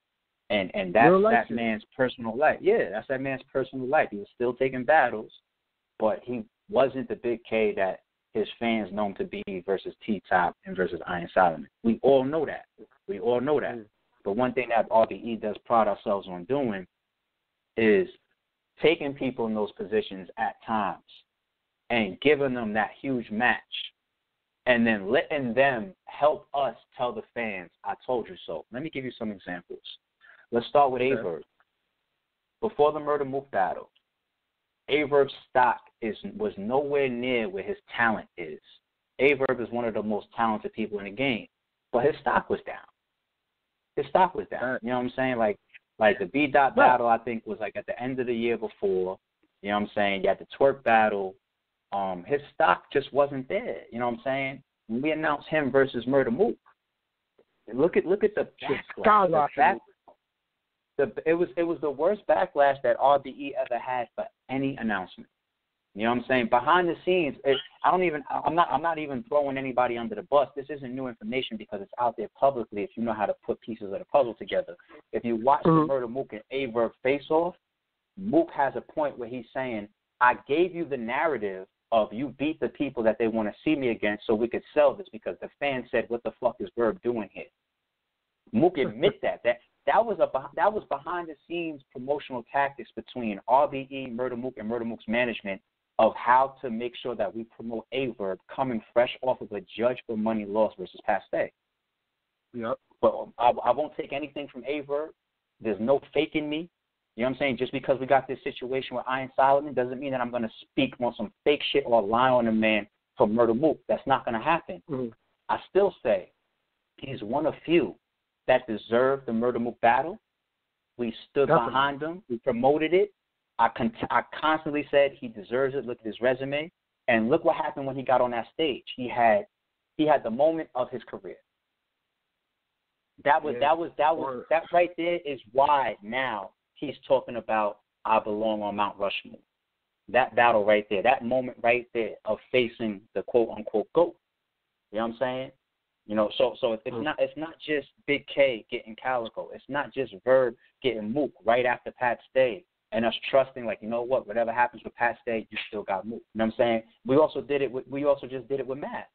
and that's that man's personal life. Yeah, that's that man's personal life. He was still taking battles, but he wasn't the Big K that his fans know him to be versus T-Top and versus Iron Solomon. We all know that. But one thing that RBE does pride ourselves on doing is taking people in those positions at times and giving them that huge match and then letting them help us tell the fans, I told you so. Let me give you some examples. Let's start with Averb. Before the Murder Mook battle, Averb's stock was nowhere near where his talent is. Averb is one of the most talented people in the game, but his stock was down. You know what I'm saying? Like the B-Dot battle, I think, was like at the end of the year before. You know what I'm saying? You had the Twerk battle. His stock just wasn't there. You know what I'm saying? When we announced him versus Murder Mook, look at the backlash. It was the worst backlash that RBE ever had for any announcement. You know what I'm saying? Behind the scenes, I'm not even throwing anybody under the bus. This isn't new information because it's out there publicly if you know how to put pieces of the puzzle together. If you watch the Murder Mook and Averb face off, Mook has a point where he's saying, I gave you the narrative of you beat the people that they want to see me against so we could sell this because the fans said, what the fuck is Verb doing here? Mook admit that was behind the scenes promotional tactics between RBE, Murder Mook, and Murder Mook's management of how to make sure that we promote A-Verb coming fresh off of a judge for money loss versus Paste. Yep. But I won't take anything from A-Verb. There's no faking me. You know what I'm saying? Just because we got this situation with Iron Solomon doesn't mean that I'm going to speak on some fake shit or lie on a man for Murder Mook. That's not going to happen. Mm-hmm. I still say he's one of few that deserved the Murder Mook battle. We stood behind him. We promoted it. I constantly said he deserves it. Look at his resume. And look what happened when he got on that stage. He had the moment of his career. That right there is why now he's talking about I belong on Mount Rushmore. That battle right there, that moment right there of facing the quote unquote GOAT. You know what I'm saying? You know, so it's not just Big K getting Calico. It's not just Verb getting Mook right after Pat Stay and us trusting like, you know what, whatever happens with Pat Stay, you still got Mook. You know what I'm saying? We also just did it with Matt.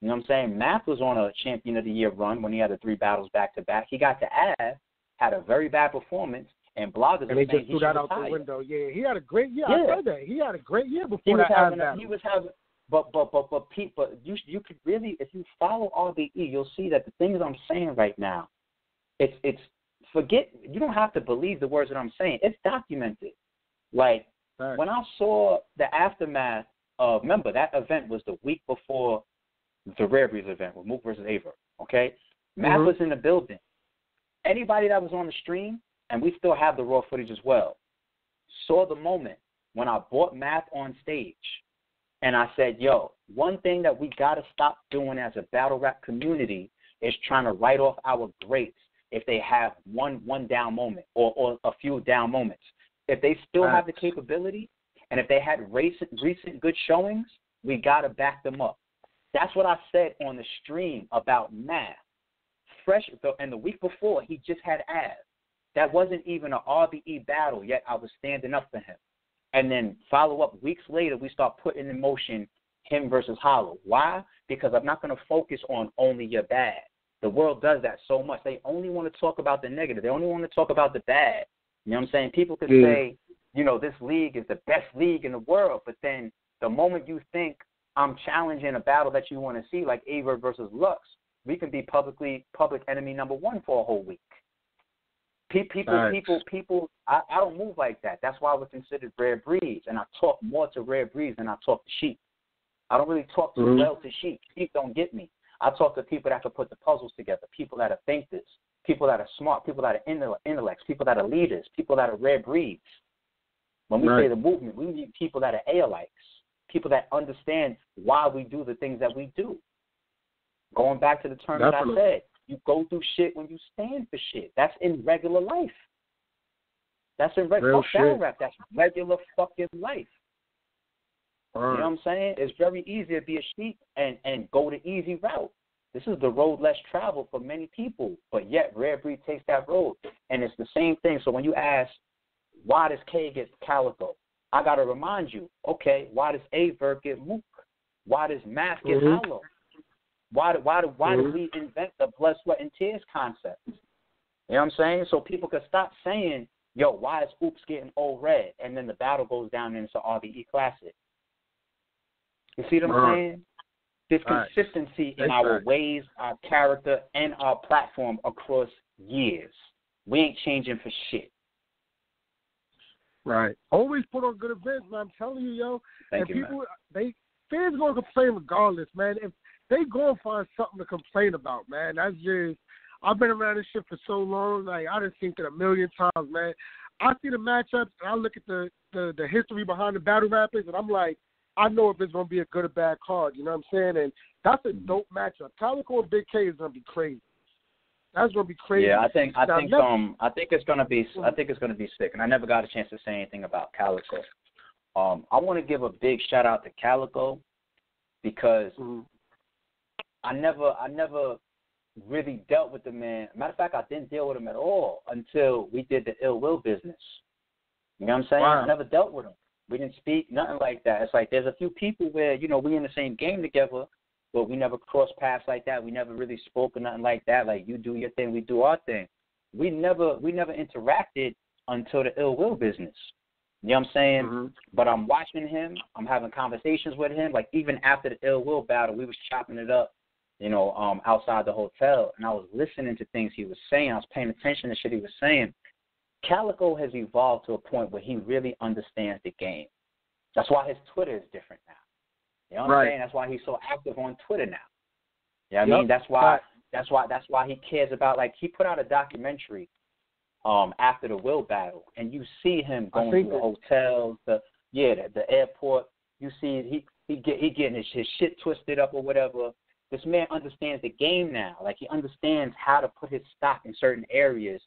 You know what I'm saying? Math was on a Champion of the Year run when he had the 3 battles back to back. He got to Av, had a very bad performance, and bloggers and are they saying just threw that out the window. Yeah, he had a great year. Yeah. I said that. He had a great year before that Av battle. He was having, but you could really, if you follow RBE, you'll see that the things I'm saying right now, it's forget. You don't have to believe the words that I'm saying. It's documented. Like when I saw the aftermath of, remember that event was the week before the Rare Breeds event with Mook versus Aver, okay? Matt was in the building. Anybody that was on the stream, and we still have the raw footage as well, saw the moment when I brought Matt on stage, and I said, yo, one thing that we got to stop doing as a battle rap community is trying to write off our greats if they have one down moment or a few down moments. If they still have the capability, and if they had recent good showings, we got to back them up. That's what I said on the stream about Math. And the week before, he just had Av. That wasn't even an RBE battle, yet I was standing up for him. And then follow up weeks later, we start putting in motion him versus Hollow. Why? Because I'm not going to focus on only your bad. The world does that so much. They only want to talk about the negative. They only want to talk about the bad. You know what I'm saying? People could say, you know, this league is the best league in the world, but then the moment you think I'm challenging a battle that you want to see, like Aver versus Lux, we can be public enemy number 1 for a whole week. People, I don't move like that. That's why I was considered Rare Breeds, and I talk more to Rare Breeds than I talk to sheep. I don't really talk too well to sheep. Sheep don't get me. I talk to people that can put the puzzles together, people that are thinkers, people that are smart, people that are intellects, people that are leaders, people that are Rare Breeds. When we say the movement, we need people that are A-likes, people that understand why we do the things that we do. Going back to the term that I said, you go through shit when you stand for shit. That's in regular life. That's in regular battle rap. That's regular fucking life. You know what I'm saying? It's very easy to be a sheep and go the easy route. This is the road less traveled for many people, but yet Rare Breed takes that road. And it's the same thing. So when you ask, why does K get Calico? I got to remind you, okay, why does Aver get Mook? Why does Math get Hollow? Why do we invent the blood, sweat, and tears concept? You know what I'm saying? So people could stop saying, yo, why is Oops getting Old Red? And then the battle goes down into RBE Classic. You see what I'm saying? There's consistency in our ways, our character, and our platform across years. We ain't changing for shit. Right. Always put on good events, man. I'm telling you, yo. Thank you, people, man. Fans going to complain regardless, man. If they going to find something to complain about, man. That's just, I've been around this shit for so long. Like, I done seen it a million times, man. I see the matchups, and I look at the history behind the battle rappers, and I'm like, I know if it's going to be a good or bad card, you know what I'm saying? And that's a dope matchup. Calico and Big K is going to be crazy. That's going to be crazy. Yeah, I think it's going to be sick. And I never got a chance to say anything about Calico. I want to give a big shout out to Calico because I never really dealt with the man. Matter of fact, I didn't deal with him at all until we did the Ill Will business. You know what I'm saying? Wow. I never dealt with him. We didn't speak, nothing like that. It's like there's a few people where, you know, we in the same game together, but we never crossed paths like that. We never really spoke or nothing like that. Like, you do your thing, we do our thing. We never interacted until the ill will business. You know what I'm saying? Mm-hmm. But I'm watching him. I'm having conversations with him. Like, even after the ill will battle, we was chopping it up, you know, outside the hotel. And I was listening to things he was saying. I was paying attention to shit he was saying. Calico has evolved to a point where he really understands the game. That's why his Twitter is different now. You know what I'm saying? That's why he's so active on Twitter now. You know what I mean? That's why he cares about, like, he put out a documentary after the will battle, and you see him going to the hotels, the airport. You see he getting his shit twisted up or whatever. This man understands the game now. Like, he understands how to put his stock in certain areas,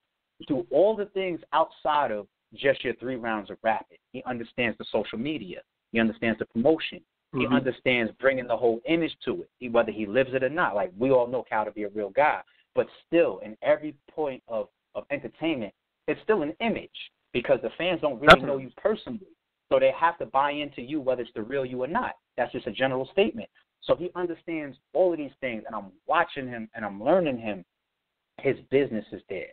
do all the things outside of just your 3 rounds of rapid. He understands the social media. He understands the promotion. Mm-hmm. He understands bringing the whole image to it, whether he lives it or not. Like, we all know Cal to be a real guy, but still, in every point of entertainment, it's still an image because the fans don't really know you personally. So they have to buy into you whether it's the real you or not. That's just a general statement. So he understands all of these things, and I'm watching him and I'm learning him. His business is there.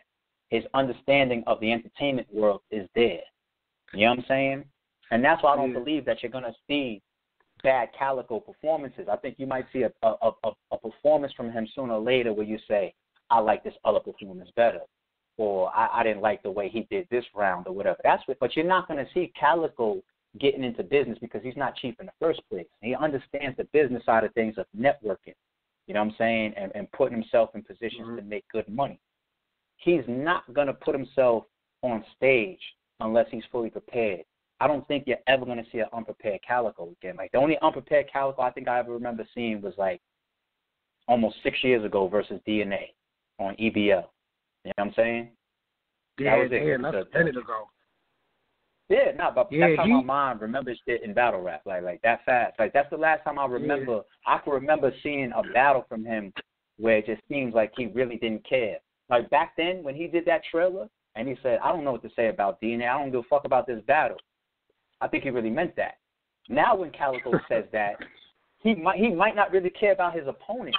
His understanding of the entertainment world is there. You know what I'm saying? And that's why I don't believe that you're going to see bad Calico performances. I think you might see a performance from him sooner or later where you say, I like this other performance better, or I didn't like the way he did this round or whatever. But you're not going to see Calico getting into business because he's not cheap in the first place. He understands the business side of things of networking, you know what I'm saying, and putting himself in positions to make good money. He's not going to put himself on stage unless he's fully prepared. I don't think you're ever going to see an unprepared Calico again. Like, the only unprepared Calico I think I ever remember seeing was, like, almost 6 years ago versus DNA on EBL. You know what I'm saying? Yeah, that was it. That's a minute ago. Yeah, but that's how my mind remembers shit in battle rap, like that fast. Like, that's the last time I remember. I can remember seeing a battle from him where it just seems like he really didn't care. Like, back then when he did that trailer and he said, I don't know what to say about DNA. I don't give a fuck about this battle. I think he really meant that. Now when Calico says that, he might not really care about his opponent.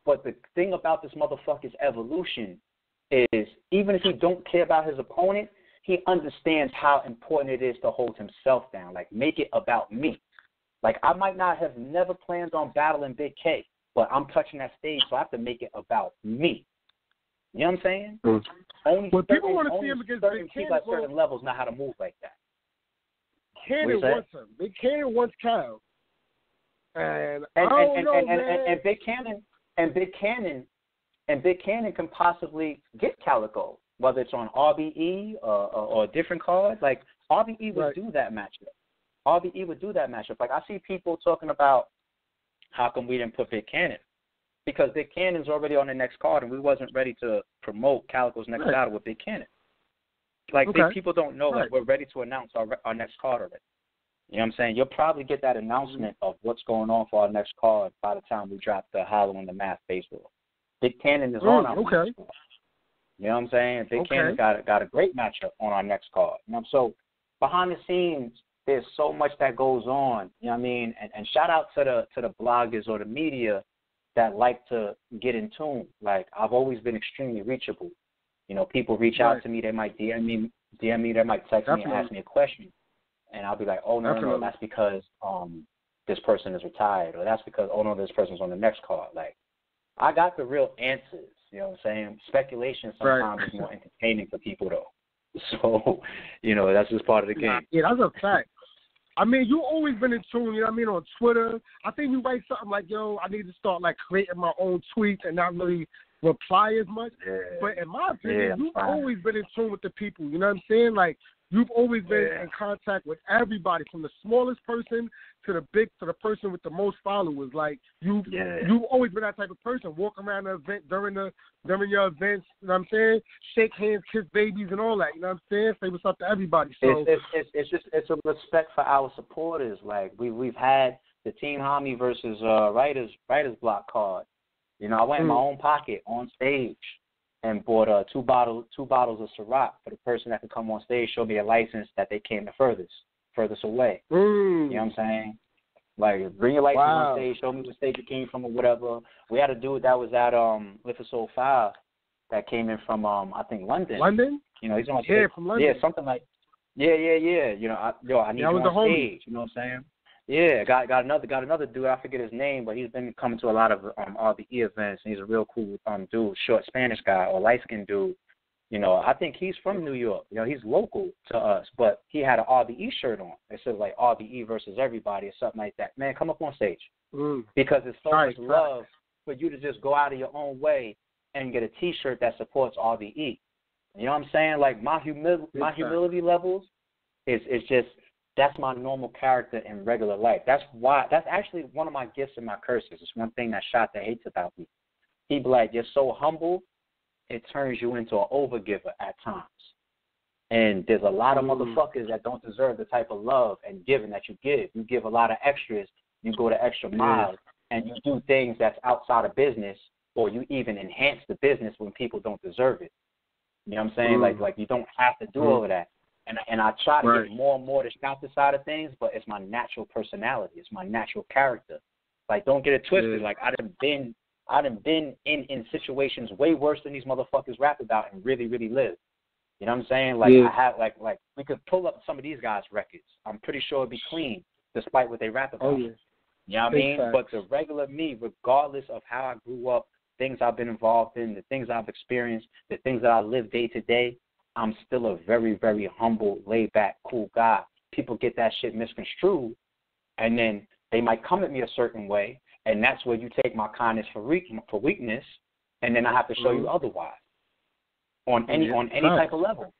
But the thing about this motherfucker's evolution is, even if he don't care about his opponent, he understands how important it is to hold himself down. Like, make it about me. Like, I might not have never planned on battling Big K, but I'm touching that stage, so I have to make it about me. You know what I'm saying? Only people want to see him against Big K. People at certain levels know how to move like that. Cannon wants him. Big Cannon wants Cal. And Big Cannon can possibly get Calico, whether it's on RBE or a different card. Like, RBE would do that matchup. RBE would do that matchup. Like, I see people talking about how come we didn't put Big Cannon, because Big Cannon's already on the next card, and we wasn't ready to promote Calico's next battle with Big Cannon. Like, people don't know that we're ready to announce our next card already. You know what I'm saying? You'll probably get that announcement of what's going on for our next card by the time we drop the Hollow and the Math baseball. Big Cannon is on our next card. You know what I'm saying? Big Cannon got a great matchup on our next card. You know, so behind the scenes, there's so much that goes on. You know what I mean? And shout out to the bloggers or the media that like to get in tune. Like, I've always been extremely reachable. You know, people reach out to me. They might DM me. They might text me and ask me a question. And I'll be like, oh, no, that's because this person is retired. Or that's because, oh, no, this person's on the next card. Like, I got the real answers. You know what I'm saying? Speculation sometimes is more entertaining for people, though. So, you know, that's just part of the game. Yeah, that's a fact. I mean, you always been in tune, you know what I mean, on Twitter. I think you write something like, yo, I need to start, like, creating my own tweets and not really reply as much. Yeah. But in my opinion, you've always been in tune with the people, you know what I'm saying? Like, you've always been in contact with everybody, from the smallest person to the person with the most followers. Like, you've always been that type of person. Walk around the event during your events, you know what I'm saying? Shake hands, kiss babies, and all that. You know what I'm saying? Say what's up to everybody. So it's a respect for our supporters. Like, we've had the Team Homie versus Writers Block card. You know, I went in my own pocket on stage. and bought two bottles of Ciroc for the person that could come on stage, show me a license that they came the furthest away. You know what I'm saying? Like, bring your license on stage, show me what state you came from or whatever. We had a dude that was at Lift Soul 5 that came in from, I think, London. London? You know, he's on stage. Yeah, from London. Yeah, something like, yeah. You know, I need you on stage. You know what I'm saying? Yeah, got another dude. I forget his name, but he's been coming to a lot of RBE events, and he's a real cool dude, short Spanish guy or light skinned dude. You know, I think he's from New York. You know, he's local to us, but he had an RBE shirt on. It says like RBE versus everybody or something like that. Man, come up on stage because it's so much love for you to just go out of your own way and get a T-shirt that supports RBE. You know what I'm saying? Like my humility levels is just. That's my normal character in regular life. That's actually one of my gifts and my curses. It's one thing that Shata hates about me. He be like, you're so humble, it turns you into an overgiver at times. And there's a lot of motherfuckers that don't deserve the type of love and giving that you give. You give a lot of extras. You go the extra mile, and you do things that's outside of business, or you even enhance the business when people don't deserve it. You know what I'm saying? Like you don't have to do all of that. And I try to get more and more to Shanta side of things, but it's my natural personality. It's my natural character. Like, don't get it twisted. Like, I done been in situations way worse than these motherfuckers rap about and really, really live. You know what I'm saying? Like, I have, like we could pull up some of these guys' records. I'm pretty sure it'd be clean, despite what they rap about. You know what I mean? But the regular me, regardless of how I grew up, things I've been involved in, the things I've experienced, the things that I live day to day, I'm still a very, very humble, laid-back, cool guy. People get that shit misconstrued, and then they might come at me a certain way, and that's where you take my kindness for weakness, and then I have to show you otherwise on any type of level,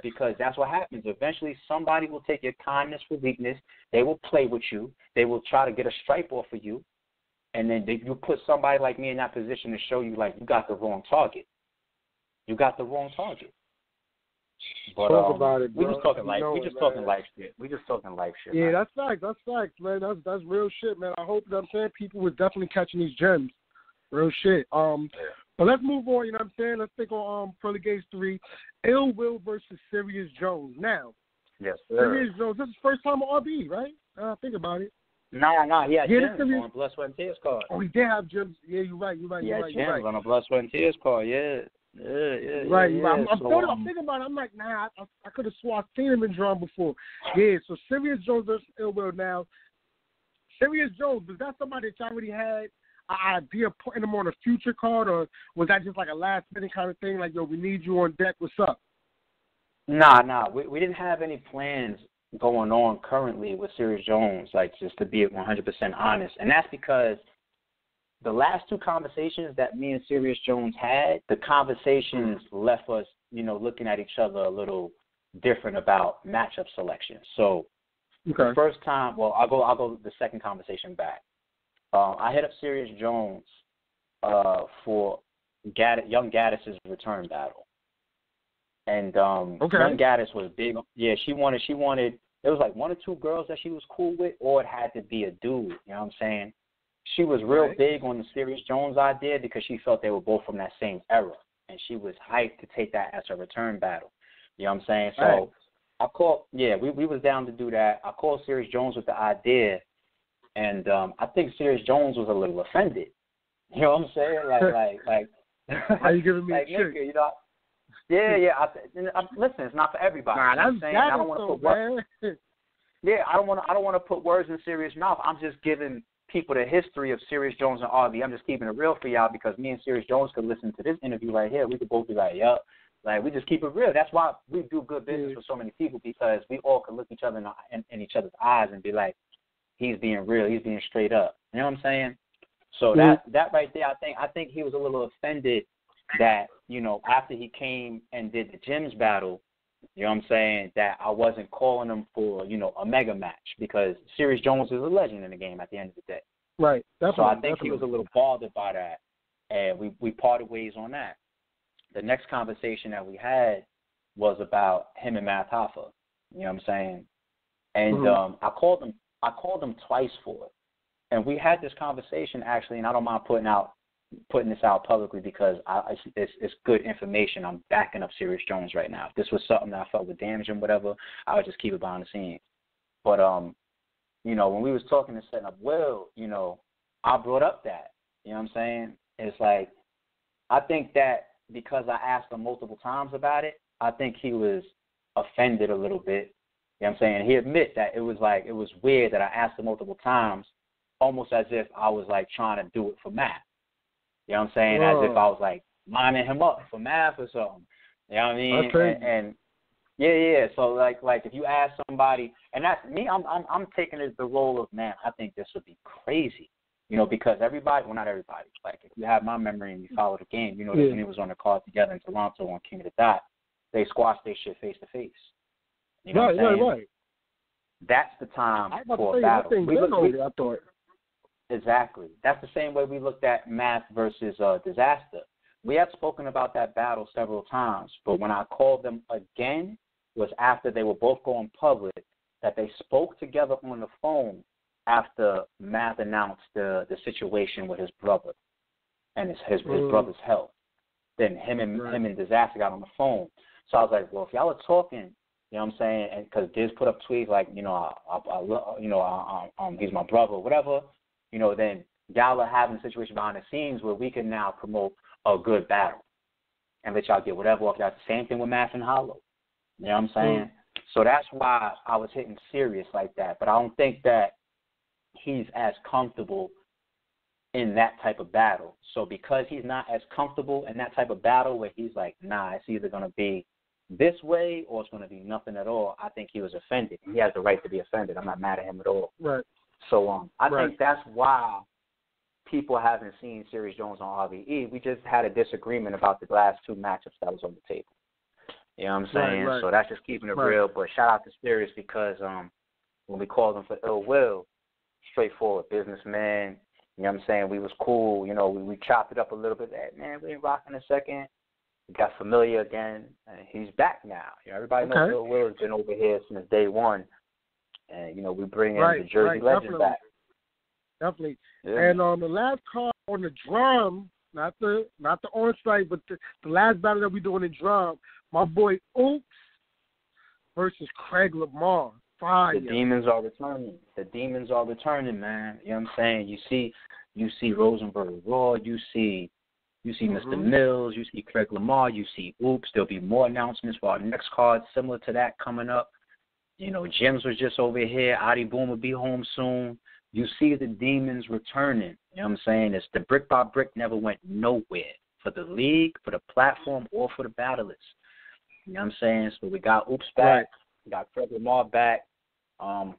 because that's what happens. Eventually, somebody will take your kindness for weakness. They will play with you. They will try to get a stripe off of you, and then you put somebody like me in that position to show you, like, you got the wrong target. You got the wrong target. But, talk about it, bro. We just talking life shit. Yeah, man. that's facts, man. That's real shit, man. I hope that I'm saying people was definitely catching these gems. Real shit. But let's move on, you know what I'm saying? Let's think on Pearly Gates 3. Ill Will versus Sirius Jones. Now, yes, sir. Sirius Jones, this is his first time on RB, right? Think about it. Nah, he had gems on a Blood, Sweat, and Tears card. Oh, he did have gems. Yeah, you're right. He had gems on a Blood, Sweat, and Tears card, Right. I'm thinking about it. I'm like, nah, I could have swore I've seen him in drum before. Yeah, so Sirius Jones versus Ill Will now. Sirius Jones, was that somebody that you already had an idea of putting him on a future card, or was that just like a last minute kind of thing, like, yo, we need you on deck, what's up? Nah. We didn't have any plans going on currently with Sirius Jones, like, just to be 100% honest. And that's because the last two conversations that me and Sirius Jones had, the conversations left us, looking at each other a little different about matchup selection. So the first time, I'll go the second conversation back. I hit up Sirius Jones for Young Gaddis's return battle. And Young Gaddis was big. Yeah, she wanted, it was like one or two girls that she was cool with, or it had to be a dude, you know what I'm saying? She was real big on the Sirius Jones idea because she felt they were both from that same era, and she was hyped to take that as a return battle. You know what I'm saying? So I called, we was down to do that. I called Sirius Jones with the idea, and I think Sirius Jones was a little offended. You know what I'm saying? Like how you giving me like, a trick? Nigga, listen, it's not for everybody. Nah, you know what I'm saying? I don't want to put words. I don't want to put words in Sirius' mouth. I'm just giving people the history of Sirius Jones and RB. I'm just keeping it real for y'all because me and Sirius Jones could listen to this interview right here. We could both be like, yup. Like, we just keep it real. That's why we do good business with so many people, because we all can look each other in each other's eyes and be like, he's being real. He's being straight up. You know what I'm saying? So that right there, I think he was a little offended that, after he came and did the Gyms battle, you know what I'm saying, that I wasn't calling him for, a mega match, because Sirius Jones is a legend in the game at the end of the day. Right. So I think he was a little bothered by that, and we parted ways on that. The next conversation that we had was about him and Math Hoffa. You know what I'm saying? And I called him twice for it. And we had this conversation, actually, and I don't mind putting out putting this out publicly because it's good information. I'm backing up Serious Jones right now. If this was something that I felt would damage him, whatever, I would just keep it behind the scenes. But, you know, when we was talking and setting up Will, you know, I brought up that. You know what I'm saying? It's like, I think that because I asked him multiple times about it, I think he was offended a little bit. You know what I'm saying? He admit that it was weird that I asked him multiple times, almost as if I was like trying to do it for math. You know what I'm saying? Whoa. As if I was like lining him up for math or something. You know what I mean? Okay. And yeah. So like if you ask somebody, and that's me, I'm taking it the role of, man, I think this would be crazy. You know, because everybody, well, not everybody, like if you have my memory and you follow the game, you know that when it was on the card together in Toronto on King of the Dot, they squashed their shit face to face. You know what I'm saying? Right. That's the time for a battle. I thought. Exactly. That's the same way we looked at Math versus Disaster. We have spoken about that battle several times, but when I called them again was after they were both going public, that they spoke together on the phone after Math announced the situation with his brother and his brother's health. Then him and Disaster got on the phone. So I was like, well, if y'all are talking, you know what I'm saying, and because Diz put up tweets like, you know, he's my brother, whatever, you know, then y'all are having a situation behind the scenes where we can now promote a good battle and let y'all get whatever off y'all. Same thing with Math and Hollow. You know what I'm saying? So that's why I was hitting Serious like that. But I don't think that he's as comfortable in that type of battle. So because he's not as comfortable in that type of battle where he's like, nah, it's either going to be this way or it's going to be nothing at all, I think he was offended. He has the right to be offended. I'm not mad at him at all. Right. So I think that's why people haven't seen Serious Jones on RVE. We just had a disagreement about the last two matchups that was on the table. You know what I'm saying? Right. So that's just keeping it real. But shout out to Serious because when we called him for ill will, straightforward businessman. You know what I'm saying? We was cool. You know, we chopped it up a little bit. Hey, man, we ain't rocking a second. We got familiar again, and he's back now. You know, everybody knows Bill Willard's been over here since day one. And, you know, we bring in the Jersey legend back. Definitely. Yeah. And the last card on the drum, not the on-site, but the last battle that we doing in drum, my boy Oops versus Craig Lamar. Fire. The demons are returning. The demons are returning, man. You know what I'm saying? You see Rosenberg Raw. You see Mr. Mills. You see Craig Lamar. You see Oops. There'll be more announcements for our next card similar to that coming up. You know, Jims was just over here. Adi Boom will be home soon. You see the demons returning. You know what I'm saying? It's the brick by brick never went nowhere for the league, for the platform, or for the battlers. You know what I'm saying? So we got Oops back. We got Craig Lamar back.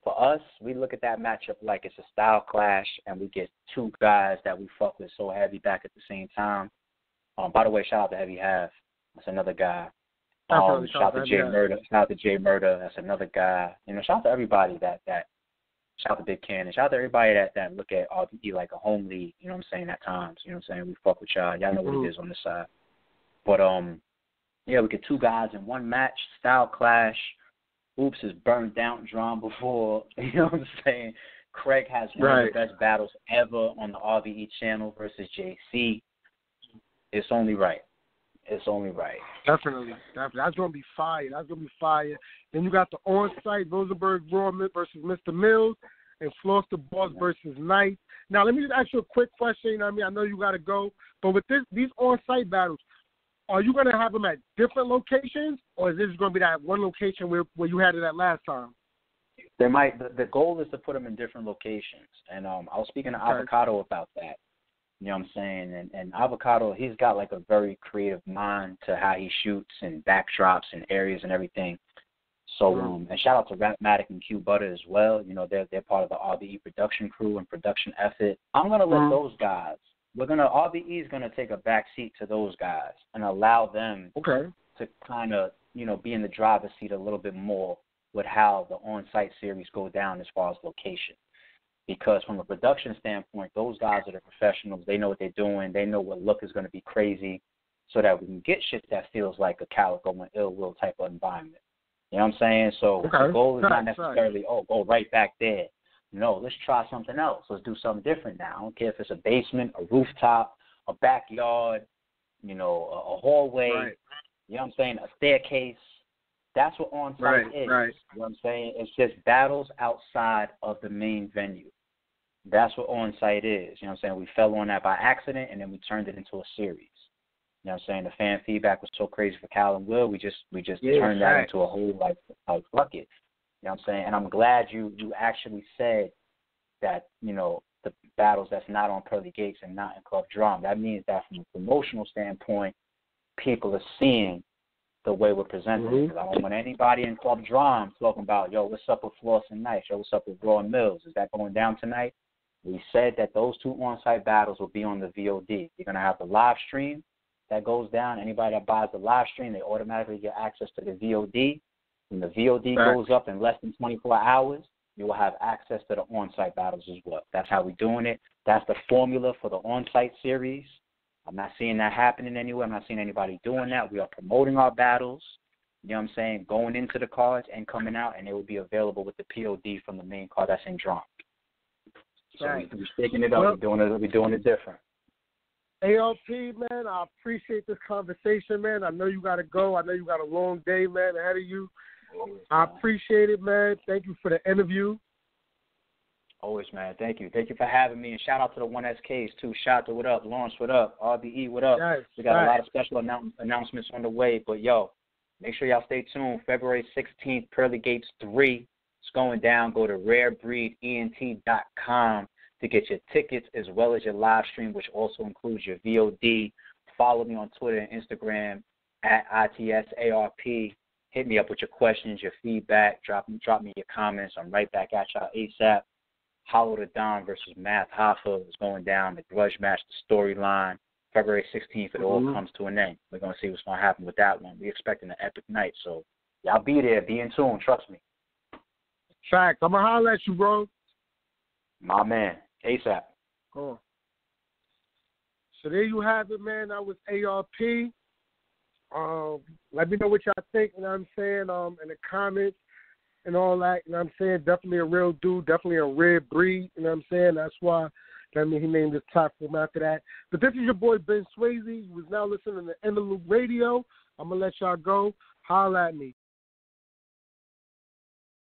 For us, we look at that matchup like it's a style clash, and we get two guys that we fuck with so heavy back at the same time. By the way, shout out to Heavy Half. That's another guy. Shout out to Jay Murder. Shout out to Jay Murder. That's another guy. You know, shout out to everybody that shout out to Big Cannon. Shout out to everybody that look at RBE like a home league. You know what I'm saying? At times, you know what I'm saying? We fuck with y'all. Y'all know what it is on the side. But yeah, we get two guys in one match. Style clash. Oops is burned down drum before. You know what I'm saying? Craig has one of the best battles ever on the RBE channel versus JC. It's only right. It's only right. Definitely. That's going to be fire. Then you got the on-site Rosenberg Raw versus Mr. Mills and Floss the Boss versus Knight. Now, let me just ask you a quick question. You know what I mean? I know you got to go. But with these on-site battles, are you going to have them at different locations, or is this going to be that one location where you had it at last time? They might. The goal is to put them in different locations. And I was speaking to Avocado about that. You know what I'm saying? And Avocado, he's got like a very creative mind to how he shoots and backdrops and areas and everything. So, and shout out to Rapmatic and Q Butter as well. You know, they're part of the RBE production crew and production effort. I'm going to let those guys, RBE is going to take a back seat to those guys and allow them to kind of, you know, be in the driver's seat a little bit more with how the on-site series go down as far as location. Because from a production standpoint, those guys are the professionals. They know what they're doing. They know what look is going to be crazy so that we can get shit that feels like a Calico and Ill Will type of environment. You know what I'm saying? So the goal is not necessarily, go right back there. No, let's try something else. Let's do something different now. I don't care if it's a basement, a rooftop, a backyard, a hallway, right. You know what I'm saying, a staircase. That's what on-site is. Right. You know what I'm saying? It's just battles outside of the main venue. That's what on-site is. You know what I'm saying? We fell on that by accident, and then we turned it into a series. You know what I'm saying? The fan feedback was so crazy for Cal and Will. We just turned that into a whole, like fuck it. You know what I'm saying? And I'm glad you actually said that, the battles that's not on Pearly Gates and not in Club Drum. That means that from a promotional standpoint, people are seeing the way we're presenting it. Because I don't want anybody in Club Drum talking about, yo, what's up with Floss and Nice? Yo, what's up with Raw and Mills? Is that going down tonight? We said that those 2 on-site battles will be on the VOD. You're going to have the live stream that goes down. Anybody that buys the live stream, they automatically get access to the VOD. When the VOD goes up in less than 24 hours, you will have access to the on-site battles as well. That's how we're doing it. That's the formula for the on-site series. I'm not seeing that happening anywhere. I'm not seeing anybody doing that. We are promoting our battles, you know what I'm saying, going into the cards and coming out, and they will be available with the POD from the main card that's in Drum. So we're sticking it up. We're doing it different. ARP, man, I appreciate this conversation, man. I know you got to go. I know you got a long day, man, ahead of you. I appreciate it, man. Thank you for the interview. Always, man. Thank you. Thank you for having me. And shout out to the 1SKs, too. Shout out, what up? Lawrence, what up? RBE, what up? Yes, we got a lot of special announcements on the way. But, yo, make sure y'all stay tuned. February 16th, Pearly Gates 3. It's going down. Go to rarebreedent.com to get your tickets as well as your live stream, which also includes your VOD. Follow me on Twitter and Instagram at ITSARP. Hit me up with your questions, your feedback. Drop me your comments. I'm right back at y'all ASAP. Hollow the Don versus Math HOFFA is going down. The grudge match, the storyline. February 16th, it all comes to an end. We're going to see what's going to happen with that one. We're expecting an epic night. So y'all be there. Be in tune. Trust me. Fact. I'm going to holler at you, bro. My man. ASAP. Cool. So there you have it, man. That was ARP. Let me know what y'all think, you know what I'm saying, in the comments and all that, you know what I'm saying. Definitely a real dude, definitely a rare breed, you know what I'm saying. That's why he named this platform after that. But this is your boy Ben Swayze. He was now listening to Interlude Radio. I'm going to let y'all go. Holla at me.